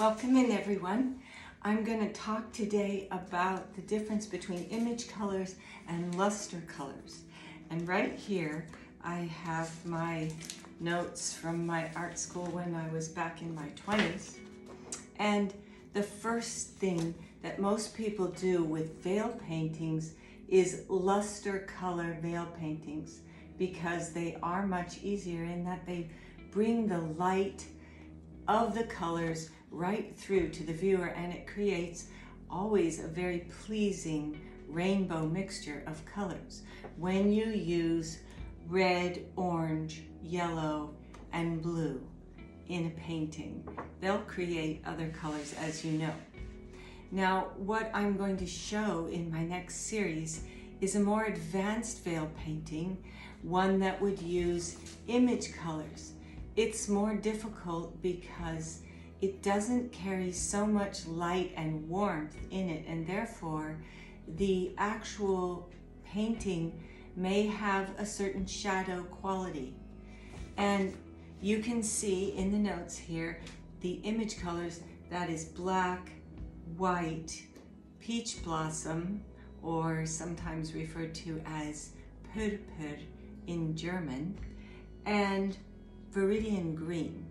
Welcome in, everyone. I'm going to talk today about the difference between image colors and luster colors. And right here I have my notes from my art school when I was back in my 20s. And the first thing that most people do with veil paintings is luster color veil paintings, because they are much easier in that they bring the light of the colors right through to the viewer, and it creates always a very pleasing rainbow mixture of colors. When you use red, orange, yellow, and blue in a painting, they'll create other colors, as you know. Now, what I'm going to show in my next series is a more advanced veil painting, one that would use image colors. It's more difficult because it doesn't carry so much light and warmth in it, and therefore the actual painting may have a certain shadow quality. And you can see in the notes here the image colors, that is black, white, peach blossom, or sometimes referred to as Purpur in German, and Viridian green.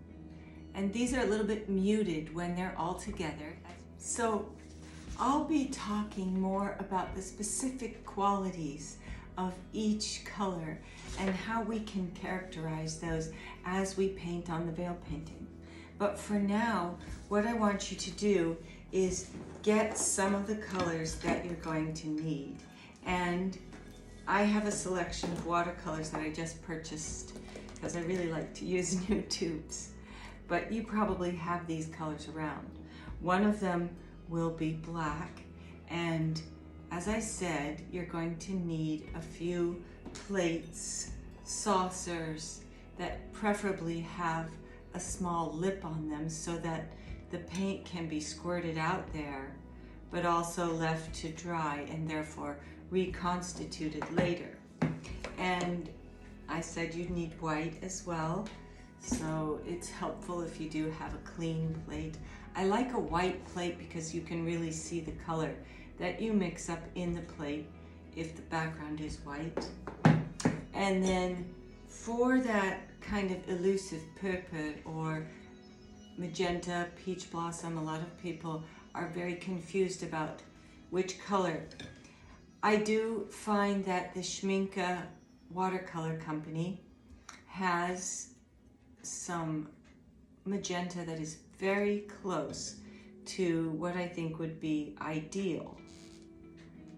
And these are a little bit muted when they're all together. So I'll be talking more about the specific qualities of each color and how we can characterize those as we paint on the veil painting. But for now, what I want you to do is get some of the colors that you're going to need. And I have a selection of watercolors that I just purchased because I really like to use new tubes. But you probably have these colors around. One of them will be black, and as I said, you're going to need a few plates, saucers that preferably have a small lip on them so that the paint can be squirted out there, but also left to dry and therefore reconstituted later. And I said you'd need white as well, so it's helpful if you do have a clean plate. I like a white plate because you can really see the color that you mix up in the plate if the background is white. And then for that kind of elusive purple or magenta, peach blossom, a lot of people are very confused about which color. I do find that the Schmincke watercolor company has some magenta that is very close to what I think would be ideal.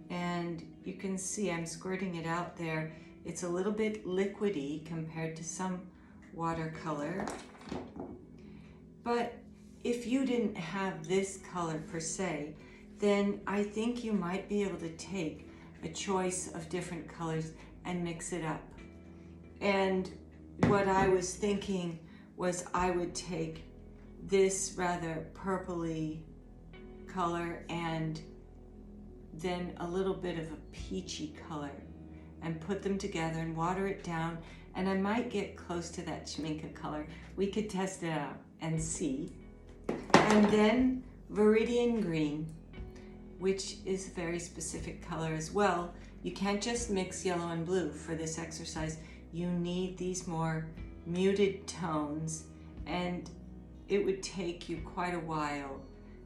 And you can see I'm squirting it out there. It's a little bit liquidy compared to some watercolor. But if you didn't have this color per se, then I think you might be able to take a choice of different colors and mix it up. And what I was thinking was I would take this rather purpley color and then a little bit of a peachy color and put them together and water it down, and I might get close to that Schmincke color. We could test it out and see. And then Viridian green, which is a very specific color as well. You can't just mix yellow and blue for this exercise. You need these more muted tones, and it would take you quite a while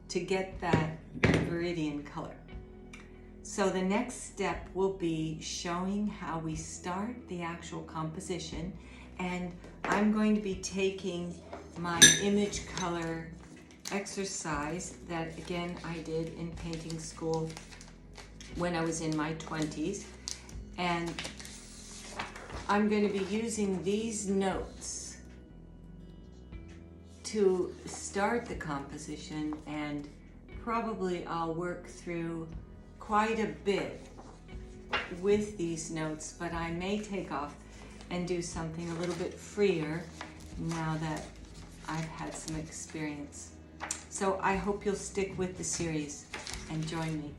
to get that Viridian color. So the next step will be showing how we start the actual composition, and I'm going to be taking my image color exercise that again I did in painting school when I was in my 20s, and I'm going to be using these notes to start the composition, and probably I'll work through quite a bit with these notes, but I may take off and do something a little bit freer now that I've had some experience. So I hope you'll stick with the series and join me.